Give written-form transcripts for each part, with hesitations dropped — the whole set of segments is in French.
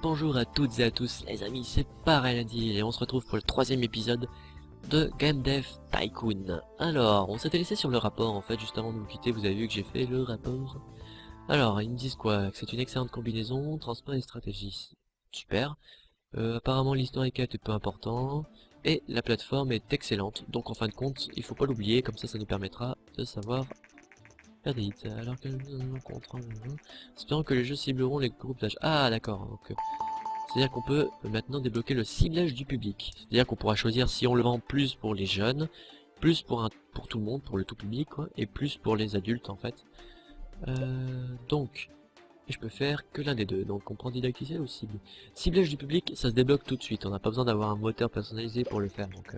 bonjour à toutes et à tous les amis, c'est Paradis et on se retrouve pour le troisième épisode de Game Dev Tycoon. Alors, on s'était laissé sur le rapport en fait, juste avant de nous quitter, vous avez vu que j'ai fait le rapport. Alors, ils me disent quoi? Que c'est une excellente combinaison, transport et stratégie. Super. Apparemment l'historique est peu important, et la plateforme est excellente, donc en fin de compte, il faut pas l'oublier, comme ça nous permettra de savoir faire des hits. Alors que espérons que les jeux cibleront les groupes d'âge. Ah d'accord, donc c'est-à-dire qu'on peut maintenant débloquer le ciblage du public. C'est-à-dire qu'on pourra choisir si on le vend plus pour les jeunes, plus pour tout le monde, pour le tout public, quoi, et plus pour les adultes en fait. Donc, je peux faire que l'un des deux. Donc on prend didacticiel ou cible. Ciblage du public, ça se débloque tout de suite. On n'a pas besoin d'avoir un moteur personnalisé pour le faire. Donc,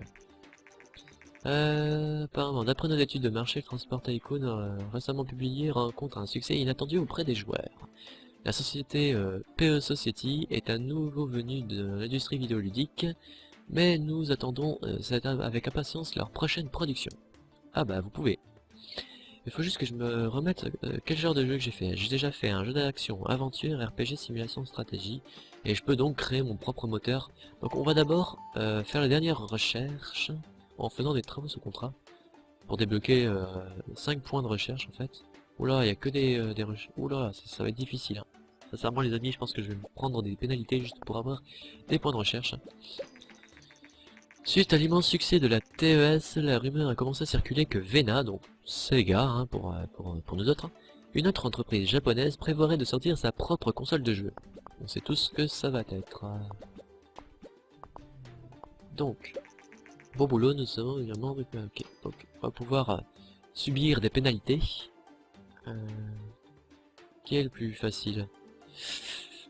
apparemment, d'après nos études de marché, Transport Tycoon récemment publié rencontre un succès inattendu auprès des joueurs. La société PE Society est un nouveau venu de l'industrie vidéoludique, mais nous attendons avec impatience leur prochaine production. Ah bah vous pouvez. Il faut juste que je me remette quel genre de jeu que j'ai fait. J'ai déjà fait un jeu d'action, aventure, RPG, simulation, stratégie, et je peux donc créer mon propre moteur. Donc on va d'abord faire la dernière recherche en faisant des travaux sous contrat pour débloquer 5 points de recherche en fait. Oula, il y a que des recherches. Oula, ça va être difficile. Hein. Sincèrement les amis, je pense que je vais me prendre des pénalités juste pour avoir des points de recherche. Suite à l'immense succès de la TES, la rumeur a commencé à circuler que Vena, donc Sega hein, pour nous autres, une autre entreprise japonaise prévoirait de sortir sa propre console de jeu. On sait tous que ça va être. Donc, bon boulot, nous savons évidemment. Ok, donc on va pouvoir subir des pénalités. Qui est le plus facile?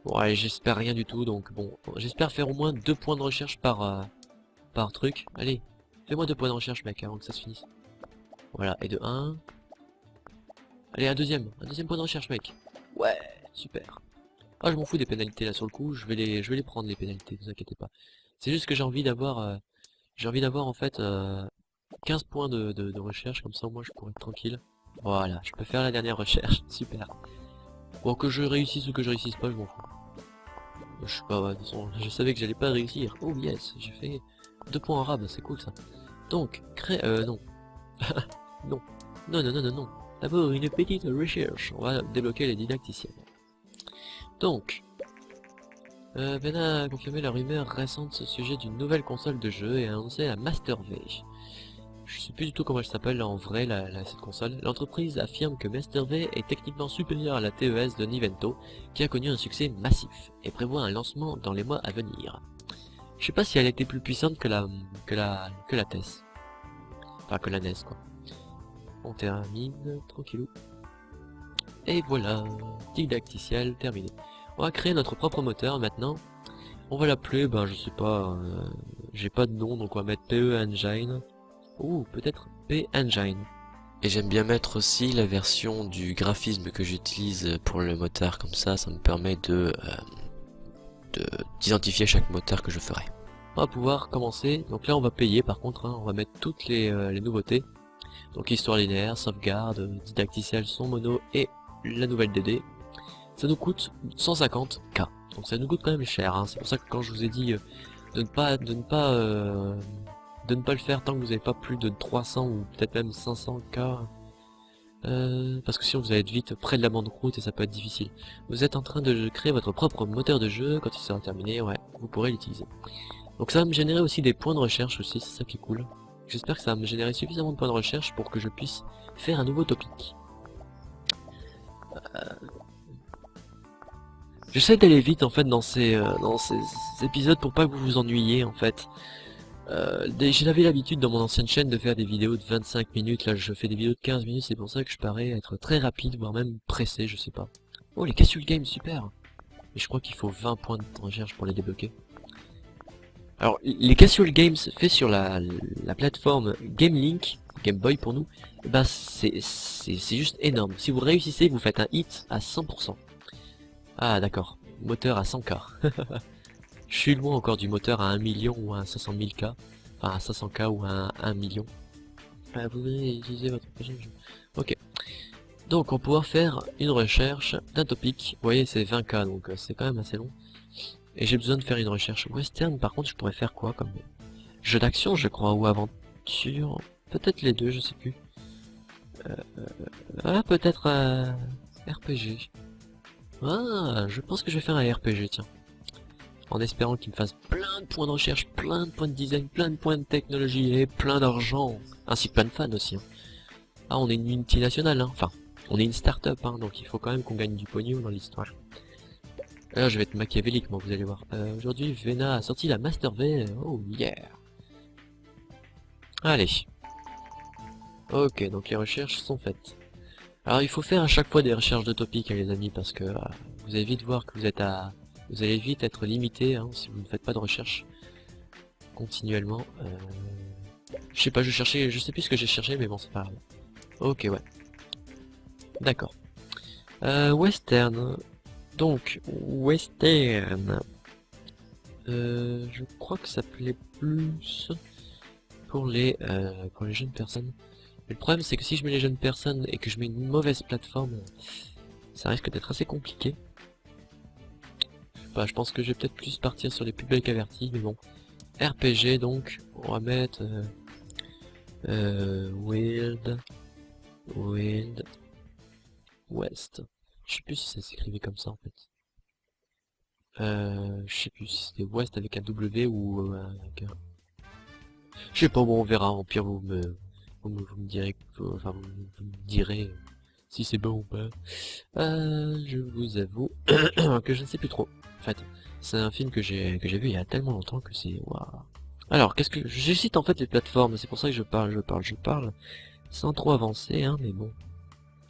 Bon, allez, j'espère rien du tout, donc bon, j'espère faire au moins 2 points de recherche par truc. Allez, fais-moi 2 points de recherche, mec, avant que ça se finisse. Voilà, et de 1. Allez, un deuxième point de recherche, mec. Ouais, super. Ah, je m'en fous des pénalités là sur le coup, je vais les prendre les pénalités, ne vous inquiétez pas. C'est juste que j'ai envie d'avoir en fait 15 points de recherche, comme ça moi je pourrais être tranquille. Voilà, je peux faire la dernière recherche, super. Bon, que je réussisse ou que je réussisse pas, je m'en fous. Je sais pas, ouais, de toute façon, je savais que j'allais pas réussir. Oh yes, j'ai fait 2 points en rab, c'est cool ça. Donc, non. Non. Non, non, non, non, non. D'abord, une petite recherche. On va débloquer les didacticiels. Donc, Vena a confirmé la rumeur récente au sujet d'une nouvelle console de jeu et a annoncé la Master V. Je sais plus du tout comment elle s'appelle en vrai cette console. L'entreprise affirme que Master V est techniquement supérieure à la TES de Nintendo, qui a connu un succès massif, et prévoit un lancement dans les mois à venir. Je sais pas si elle était plus puissante que la TES. Enfin que la NES quoi. On termine, tranquillou. Et voilà, didacticiel terminé. On va créer notre propre moteur maintenant. On va l'appeler, ben je sais pas, j'ai pas de nom donc on va mettre PE Engine. Ou peut-être P-Engine. Et j'aime bien mettre aussi la version du graphisme que j'utilise pour le moteur, comme ça me permet d'identifier chaque moteur que je ferai. On va pouvoir commencer, donc là on va payer par contre, hein, on va mettre toutes les nouveautés. Donc histoire linéaire, sauvegarde, didacticiel, son mono et la nouvelle DD. Ça nous coûte 150K, donc ça nous coûte quand même cher, hein. C'est pour ça que quand je vous ai dit de ne pas le faire tant que vous n'avez pas plus de 300 ou peut-être même 500K. Parce que sinon vous allez être vite près de la banqueroute et ça peut être difficile. Vous êtes en train de créer votre propre moteur de jeu, quand il sera terminé, ouais, vous pourrez l'utiliser. Donc ça va me générer aussi des points de recherche aussi, c'est ça qui est cool. J'espère que ça va me générer suffisamment de points de recherche pour que je puisse faire un nouveau topic. J'essaie d'aller vite en fait dans ces épisodes pour pas que vous vous ennuyiez en fait. J'avais l'habitude dans mon ancienne chaîne de faire des vidéos de 25 minutes, là je fais des vidéos de 15 minutes, c'est pour ça que je parais être très rapide, voire même pressé, je sais pas. Oh les capsule games, super. Et je crois qu'il faut 20 points de recherche pour les débloquer. Alors les capsule games faits sur la plateforme Game Link, Game Boy pour nous, bah c'est juste énorme. Si vous réussissez, vous faites un hit à 100%. Ah d'accord, moteur à 100K. Je suis loin encore du moteur à 1 million ou à 500 000 K, enfin à 500K ou à 1 million. Vous pouvez utiliser votre prochain jeu. Ok. Donc on va pouvoir faire une recherche d'un topic. Vous voyez c'est 20K donc c'est quand même assez long. Et j'ai besoin de faire une recherche western. Par contre, je pourrais faire quoi comme jeu d'action, je crois, ou aventure. Peut-être les deux, je sais plus. Ah, peut-être RPG. Ah, je pense que je vais faire un RPG, tiens. En espérant qu'il me fasse plein de points de recherche, plein de points de design, plein de points de technologie et plein d'argent. Ainsi que plein de fans aussi. Hein. Ah, on est une multinationale, hein. Enfin, on est une start-up, hein, donc il faut quand même qu'on gagne du pognon dans l'histoire. Alors, je vais être machiavélique, moi, vous allez voir. Aujourd'hui, Vena a sorti la Master V. Oh, yeah. Allez. Ok, donc les recherches sont faites. Alors, il faut faire à chaque fois des recherches de topics, hein, les amis, parce que vous allez vite voir que vous allez vite être limité, hein, si vous ne faites pas de recherche continuellement. Je sais pas, je sais plus ce que j'ai cherché, mais bon, c'est pas grave. Ok, ouais. D'accord. Western. Donc, western. Je crois que ça plaît plus pour les jeunes personnes. Mais le problème, c'est que si je mets les jeunes personnes et que je mets une mauvaise plateforme, ça risque d'être assez compliqué. Bah, je pense que je vais peut-être plus partir sur les publics avertis, mais bon. RPG, donc, on va mettre Wild West. Je sais plus si ça s'écrivait comme ça en fait. Je sais plus si c'était West avec un W ou avec un... Je sais pas, bon on verra, au pire vous me direz, enfin vous me direz si c'est bon ou pas. Je vous avoue que je ne sais plus trop. En fait, c'est un film que j'ai vu il y a tellement longtemps que c'est... Waouh. Alors, qu'est-ce que... J'hésite en fait les plateformes, c'est pour ça que je parle, sans trop avancer, hein, mais bon.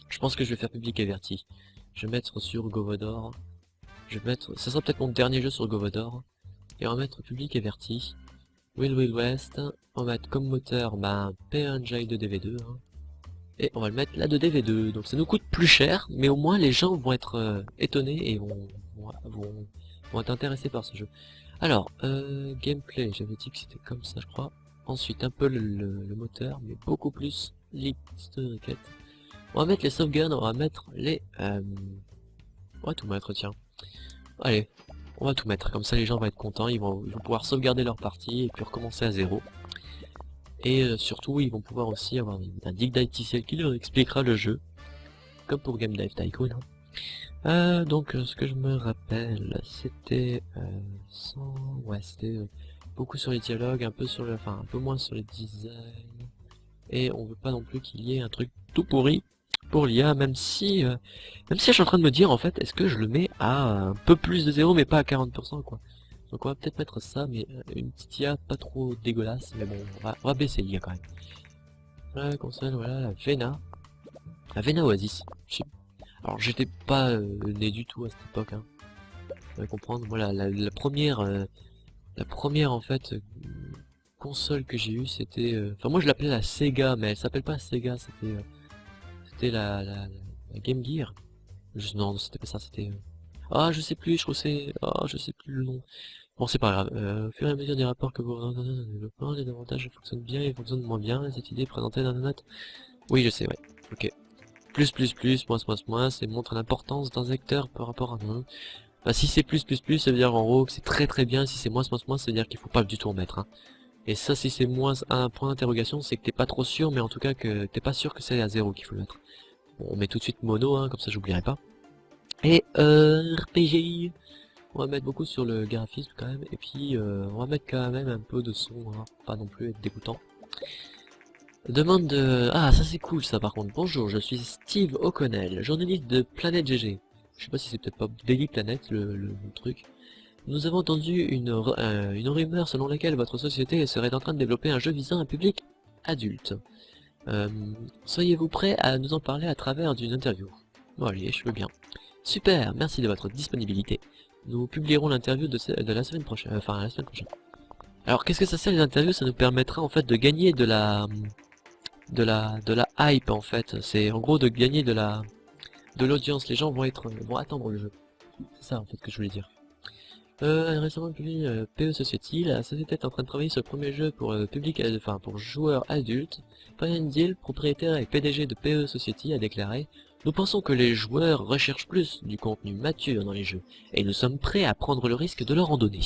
Je pense que je vais faire public averti. Je vais mettre sur Govodor. Je vais mettre... Ça sera peut-être mon dernier jeu sur Govodor. Et on va mettre public averti. Wild West. On va mettre comme moteur, bah, P1J 2DV2. Hein. Et on va le mettre là de DV2. Donc ça nous coûte plus cher, mais au moins les gens vont être étonnés et vont être intéressés par ce jeu. Alors, gameplay, j'avais dit que c'était comme ça, je crois. Ensuite, un peu le moteur, mais beaucoup plus l'historique. On va mettre les sauvegardes, on va mettre les... On va tout mettre, tiens. Allez, on va tout mettre, comme ça les gens vont être contents, ils vont pouvoir sauvegarder leur partie et puis recommencer à zéro. Et surtout, ils vont pouvoir aussi avoir un Dig Dive TCL qui leur expliquera le jeu, comme pour Game Dive Tycoon. Hein. Donc, ce que je me rappelle, c'était... ouais, c'était beaucoup sur les dialogues, un peu sur le... Enfin, un peu moins sur les designs. Et on veut pas non plus qu'il y ait un truc tout pourri pour l'IA, même si je suis en train de me dire en fait, est-ce que je le mets à un peu plus de 0 mais pas à 40% quoi. Donc on va peut-être mettre ça, mais une petite IA pas trop dégueulasse, mais bon, on va baisser l'IA quand même. La console, voilà, la Vena Oasis. Alors j'étais pas né du tout à cette époque, hein. Vous allez comprendre, voilà, la première en fait console que j'ai eue c'était... Enfin moi je l'appelais la Sega, mais elle s'appelle pas Sega, c'était la Game Gear. Non, c'était pas ça, c'était... Ah, je sais plus, je crois que c'est... Ah, je sais plus le nom. Bon, c'est pas grave. Au fur et à mesure des rapports que vous rendez dans le développement, les avantages fonctionnent bien et fonctionnent moins bien. Cette idée présentée dans la note. Oui, je sais, ouais. Ok. Moins, c'est montre l'importance d'un secteur par rapport à un. Bah, si c'est ça veut dire en gros que c'est très très bien. Si c'est moins, ça veut dire qu'il faut pas du tout en mettre. Hein. Et ça, si c'est moins un point d'interrogation, c'est que t'es pas trop sûr, mais en tout cas que t'es pas sûr que c'est à 0 qu'il faut le mettre. Bon, on met tout de suite mono, hein, comme ça j'oublierai pas. Et RPG, on va mettre beaucoup sur le graphisme quand même, et puis on va mettre quand même un peu de son, hein, pas non plus être dégoûtant. Demande de... Ah, ça c'est cool ça par contre. Bonjour, je suis Steve O'Connell, journaliste de Planète GG. Je sais pas si c'est peut-être pas Daily Planet le truc. Nous avons entendu une rumeur selon laquelle votre société serait en train de développer un jeu visant un public adulte. Soyez-vous prêt à nous en parler à travers d'une interview? Bon allez, je veux bien. Super, merci de votre disponibilité. Nous publierons l'interview de la semaine prochaine, enfin la semaine prochaine. Alors qu'est-ce que ça sert les interviews? Ça nous permettra en fait de gagner de la hype en fait. C'est en gros de gagner de l'audience. Les gens vont attendre le jeu. C'est ça en fait que je voulais dire. Récemment publié PE Society, la société est en train de travailler sur le premier jeu pour public, enfin pour joueurs adultes. Brian Deal, propriétaire et PDG de PE Society, a déclaré: Nous pensons que les joueurs recherchent plus du contenu mature dans les jeux, et nous sommes prêts à prendre le risque de leur en donner.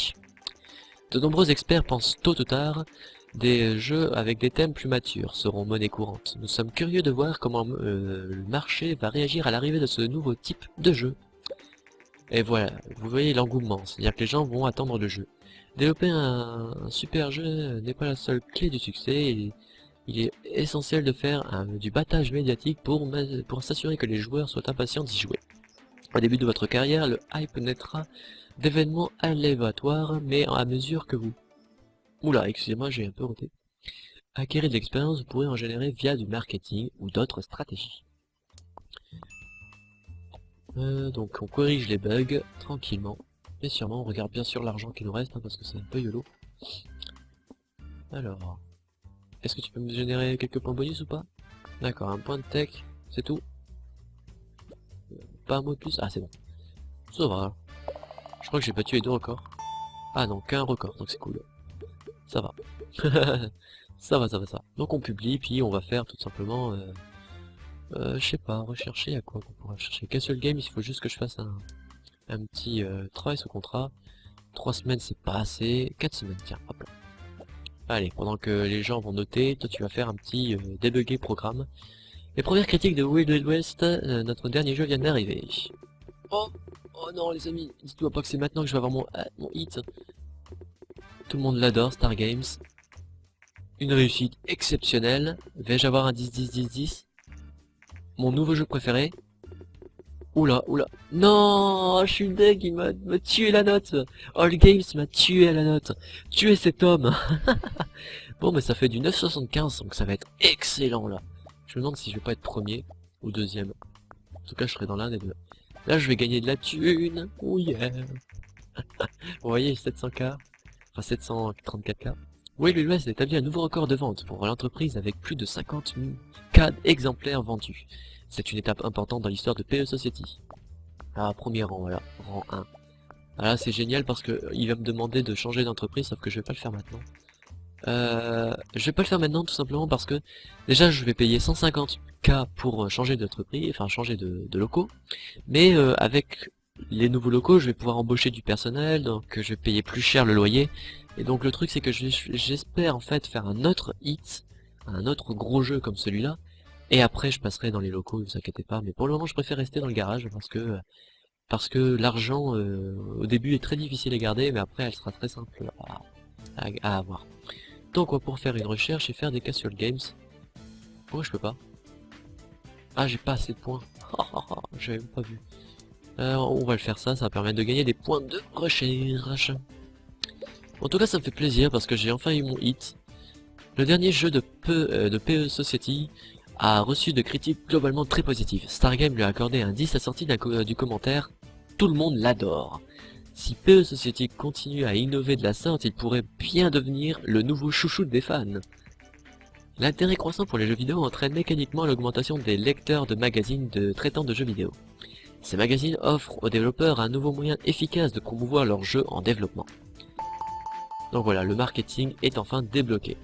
De nombreux experts pensent tôt ou tard des jeux avec des thèmes plus matures seront monnaie courante. Nous sommes curieux de voir comment le marché va réagir à l'arrivée de ce nouveau type de jeu. Et voilà, vous voyez l'engouement, c'est-à-dire que les gens vont attendre le jeu. Développer un super jeu n'est pas la seule clé du succès, et il est essentiel de faire du battage médiatique pour s'assurer que les joueurs soient impatients d'y jouer. Au début de votre carrière, le hype naîtra d'événements aléatoires, mais à mesure que vous... Oula, excusez-moi, j'ai un peu roté. Acquérir de l'expérience, vous pourrez en générer via du marketing ou d'autres stratégies. Donc on corrige les bugs tranquillement, mais sûrement on regarde bien sûr l'argent qui nous reste, hein, parce que c'est un peu YOLO. Alors, est-ce que tu peux me générer quelques points bonus ou pas? D'accord, un point de tech, c'est tout. Pas un mot de plus? Ah c'est bon. Ça va. Je crois que j'ai battu les 2 records. Ah non, qu'un record, donc c'est cool. Ça va. Ça va. Donc on publie, puis on va faire tout simplement... je sais pas, rechercher à quoi qu'on pourrait chercher. Castle Games, il faut juste que je fasse un petit travail sous contrat. 3 semaines c'est pas assez. 4 semaines, tiens, hop là. Allez, pendant que les gens vont noter, toi tu vas faire un petit débugger programme. Les premières critiques de Wild Wild West, notre dernier jeu vient d'arriver. Oh non les amis, dites-moi pas que c'est maintenant que je vais avoir mon hit. Tout le monde l'adore, Star Games. Une réussite exceptionnelle. Vais-je avoir un 10-10-10-10? Mon nouveau jeu préféré. Oula. Non, je suis deg, il m'a tué la note. All Games m'a tué à la note. Tué cet homme. Bon, mais ça fait du 9,75, donc ça va être excellent, là. Je me demande si je vais pas être premier ou deuxième. En tout cas, je serai dans l'un des deux. Là, je vais gagner de la thune. Oh yeah. Vous voyez, 700K. Enfin, 734K. Oui, l'US a établi un nouveau record de vente pour l'entreprise avec plus de 50 000 exemplaires vendus. C'est une étape importante dans l'histoire de PE Society. Ah, premier rang, voilà, rang 1. Voilà, c'est génial parce que il va me demander de changer d'entreprise, sauf que je vais pas le faire maintenant. Je vais pas le faire maintenant tout simplement parce que déjà je vais payer 150K pour changer d'entreprise, enfin changer de locaux. Mais avec les nouveaux locaux, je vais pouvoir embaucher du personnel, donc je vais payer plus cher le loyer. Et donc le truc c'est que j'espère en fait faire un autre hit, un autre gros jeu comme celui-là. Et après je passerai dans les locaux, ne vous inquiétez pas. Mais pour le moment je préfère rester dans le garage parce que l'argent au début est très difficile à garder, mais après elle sera très simple à avoir. Donc on va pouvoir faire une recherche et faire des casual games. Pourquoi je peux pas? Ah j'ai pas assez de points. J'avais même pas vu. On va le faire ça va permettre de gagner des points de recherche. En tout cas ça me fait plaisir parce que j'ai enfin eu mon hit. Le dernier jeu de PE Society a reçu de critiques globalement très positives. Stargame lui a accordé un 10 à la sortie du commentaire. Tout le monde l'adore. Si PE Society continue à innover de la sorte, il pourrait bien devenir le nouveau chouchou des fans. L'intérêt croissant pour les jeux vidéo entraîne mécaniquement l'augmentation des lecteurs de magazines traitant de jeux vidéo. Ces magazines offrent aux développeurs un nouveau moyen efficace de promouvoir leurs jeux en développement. Donc voilà, le marketing est enfin débloqué.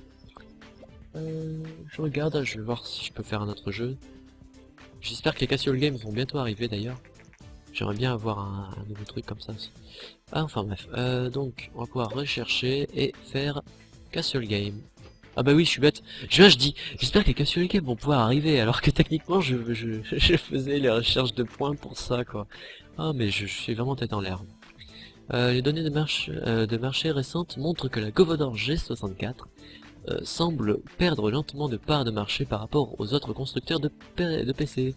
Je regarde, je vais voir si je peux faire un autre jeu. J'espère que les Casual Games vont bientôt arriver d'ailleurs. J'aimerais bien avoir un nouveau truc comme ça aussi. Ah, enfin bref, donc on va pouvoir rechercher et faire Casual Game. Ah bah oui, je suis bête. Je dis, j'espère que les Casual Games vont pouvoir arriver, alors que techniquement je faisais les recherches de points pour ça quoi. Ah mais je suis vraiment tête en l'air. Les données de marché récentes montrent que la Govodor G64 semble perdre lentement de part de marché par rapport aux autres constructeurs de PC.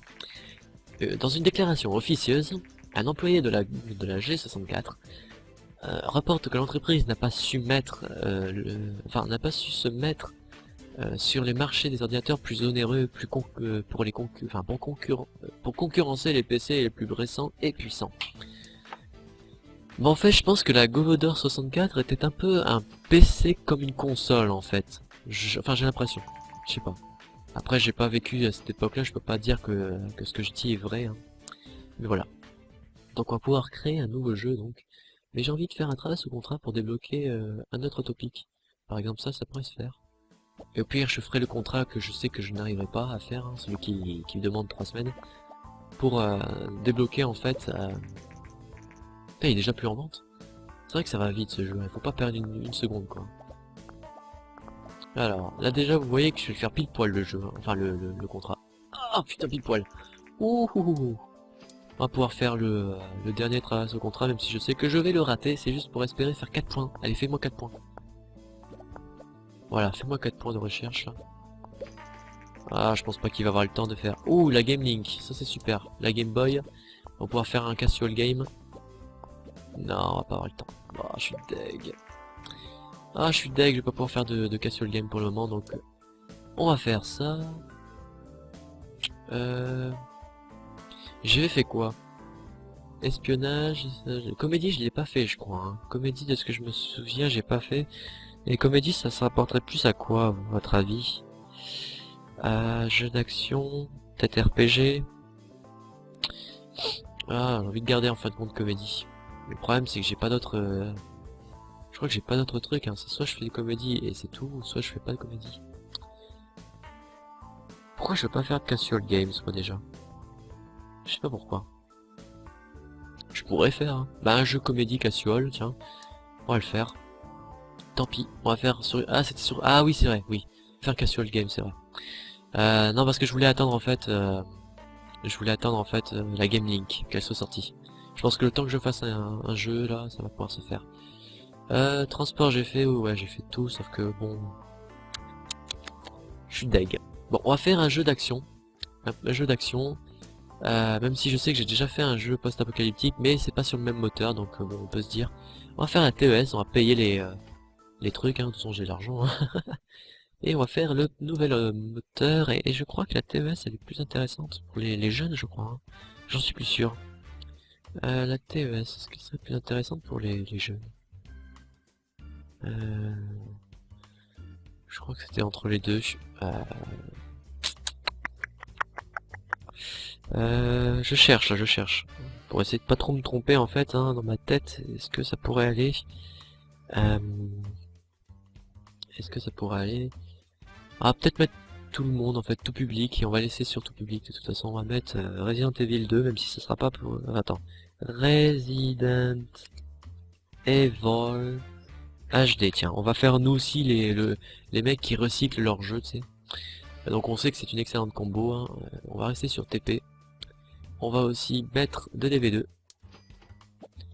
Dans une déclaration officieuse, un employé de la G64 rapporte que l'entreprise n'a pas su se mettre sur les marchés des ordinateurs plus onéreux, pour concurrencer les PC les plus récents et puissants. Mais en fait, je pense que la Govodor 64 était un peu un PC comme une console en fait. Enfin, j'ai l'impression. Je sais pas. Après, j'ai pas vécu à cette époque-là, je peux pas dire que ce que je dis est vrai. Hein. Mais voilà. Donc on va pouvoir créer un nouveau jeu donc. Mais j'ai envie de faire un travail sous contrat pour débloquer un autre topic. Par exemple ça pourrait se faire. Et au pire je ferai le contrat que je sais que je n'arriverai pas à faire, hein, celui qui me demande 3 semaines. pour débloquer en fait. Putain, il est déjà plus en vente. C'est vrai que ça va vite ce jeu, il faut pas perdre une seconde quoi. Alors, là déjà vous voyez que je vais faire pile poil le jeu, hein. Enfin le contrat. Ah putain pile poil. Ouh, ouh, ouh. On va pouvoir faire le dernier travail au contrat, même si je sais que je vais le rater, c'est juste pour espérer faire 4 points. Allez, fais-moi 4 points. Voilà, fais-moi 4 points de recherche là. Ah, je pense pas qu'il va avoir le temps de faire... Ouh, la Game Link, ça c'est super. La Game Boy, on va pouvoir faire un casual game. Non, on va pas avoir le temps. Ah, je suis deg. Ah, je suis deg, je vais pas pouvoir faire de casual game pour le moment, donc... On va faire ça. J'ai fait quoi? Espionnage, comédie je l'ai pas fait je crois. Hein. Comédie de ce que je me souviens j'ai pas fait. Et comédie ça se rapporterait plus à quoi à votre avis? Jeu d'action, peut-être RPG. Ah j'ai envie de garder en fin de compte comédie. Le problème c'est que j'ai pas d'autres... Je crois que j'ai pas d'autres trucs. Hein. C'est soit je fais des comédies et c'est tout, soit je fais pas de comédie. Pourquoi je veux pas faire de casual games moi déjà? Je sais pas pourquoi. Je pourrais faire hein. Bah un jeu comédie casual, tiens. On va le faire. Tant pis, on va faire sur... Ah c'était sur... Ah oui c'est vrai, oui. Faire casual game, c'est vrai. Non parce que je voulais attendre en fait... la Game Link, qu'elle soit sortie. Je pense que le temps que je fasse un jeu là, ça va pouvoir se faire. Transport j'ai fait, ouais j'ai fait tout, sauf que bon... Je suis deg. Bon, on va faire un jeu d'action. Un jeu d'action. Même si je sais que j'ai déjà fait un jeu post-apocalyptique, mais c'est pas sur le même moteur, donc bon, on peut se dire... On va faire un TES, on va payer les trucs, hein, de toute façon j'ai l'argent. Hein. Et on va faire le nouvel moteur, et je crois que la TES elle est plus intéressante pour les jeunes, je crois. Hein. J'en suis plus sûr. La TES, est-ce qu'elle serait plus intéressante pour les jeunes? Je crois que c'était entre les deux. Je cherche, là, je cherche. Pour essayer de pas trop me tromper en fait, hein, dans ma tête, est-ce que ça pourrait aller? Est-ce que ça pourrait aller? Ah, peut-être mettre tout le monde, en fait, tout public, et on va laisser sur tout public, de toute façon, on va mettre Resident Evil 2, même si ce sera pas pour... attends. Resident Evil HD, tiens, on va faire nous aussi les mecs qui recyclent leurs jeux, tu sais. Donc on sait que c'est une excellente combo, hein. On va rester sur TP. On va aussi mettre 2DV2.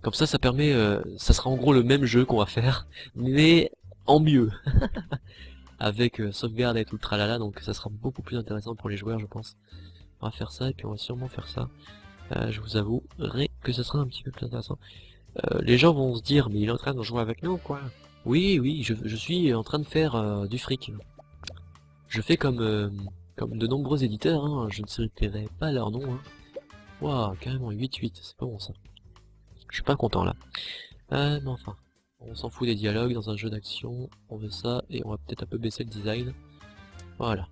Comme ça permet, ça sera en gros le même jeu qu'on va faire, mais en mieux. Avec sauvegarde et tout le tralala, donc ça sera beaucoup plus intéressant pour les joueurs je pense. On va faire ça et puis on va sûrement faire ça. Je vous avouerai que ce sera un petit peu plus intéressant. Les gens vont se dire mais il est en train de jouer avec nous quoi. Oui oui je suis en train de faire du fric. Je fais comme de nombreux éditeurs, hein. Je ne citerai pas leur nom. Hein. Waouh carrément 8-8, c'est pas bon ça. Je suis pas content là. Mais enfin. On s'en fout des dialogues dans un jeu d'action, on veut ça, et on va peut-être un peu baisser le design. Voilà.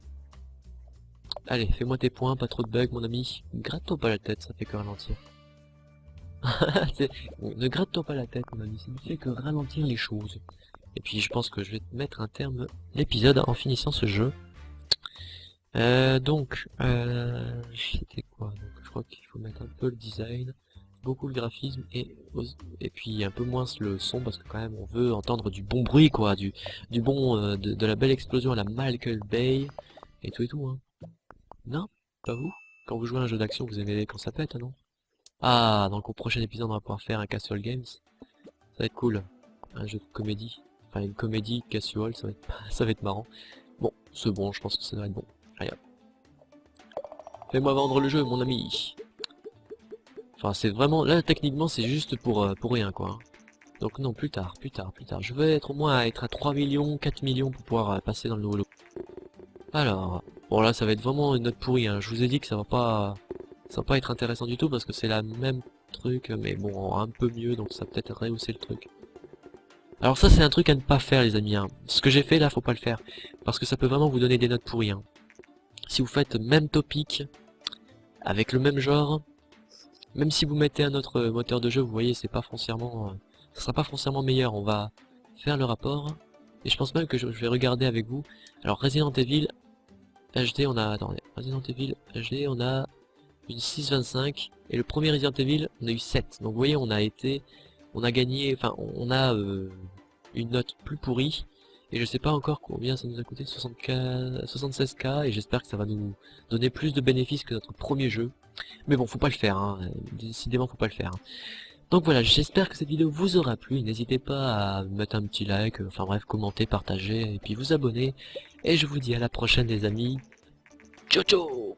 Allez, fais-moi tes points, pas trop de bugs mon ami. Gratte-toi pas la tête, ça fait que ralentir. Ne gratte-toi pas la tête mon ami, ça ne fait que ralentir les choses. Et puis je pense que je vais te mettre un terme l'épisode en finissant ce jeu. C'était quoi? Donc, je crois qu'il faut mettre un peu le design. Beaucoup le graphisme et puis un peu moins le son parce que quand même on veut entendre du bon bruit quoi, du bon de la belle explosion à la Michael Bay et tout hein. Non, pas vous? Quand vous jouez à un jeu d'action vous aimez quand ça pète non? Ah donc au prochain épisode on va pouvoir faire un casual games, ça va être cool, un jeu de comédie, enfin une comédie casual, ça va être ça va être marrant. Bon c'est bon, je pense que ça doit être bon. Allez hop. Fais-moi vendre le jeu mon ami. Enfin c'est vraiment, là techniquement c'est juste pour rien quoi. Donc non, plus tard. Je veux être au moins à 3 millions, 4 millions pour pouvoir passer dans le nouveau lot. Alors, bon là ça va être vraiment une note pourrie, hein. Je vous ai dit que ça va pas être intéressant du tout parce que c'est la même truc, mais bon, un peu mieux, donc ça va peut-être rehausser le truc. Alors ça c'est un truc à ne pas faire les amis, hein. Ce que j'ai fait là, faut pas le faire. Parce que ça peut vraiment vous donner des notes pourries, hein. Si vous faites même topic, avec le même genre, même si vous mettez un autre moteur de jeu, vous voyez, c'est pas foncièrement, ça sera pas foncièrement meilleur. On va faire le rapport, et je pense même que je vais regarder avec vous. Alors Resident Evil HD, on a, attendez, Resident Evil HD, on a une 6,25 et le premier Resident Evil on a eu 7. Donc vous voyez on a gagné, enfin on a une note plus pourrie et je sais pas encore combien ça nous a coûté, 60K, 76K, et j'espère que ça va nous donner plus de bénéfices que notre premier jeu. Mais bon, faut pas le faire, hein. Décidément faut pas le faire. Hein. Donc voilà, j'espère que cette vidéo vous aura plu, n'hésitez pas à mettre un petit like, enfin bref, commenter, partager, et puis vous abonner, et je vous dis à la prochaine les amis, ciao ciao.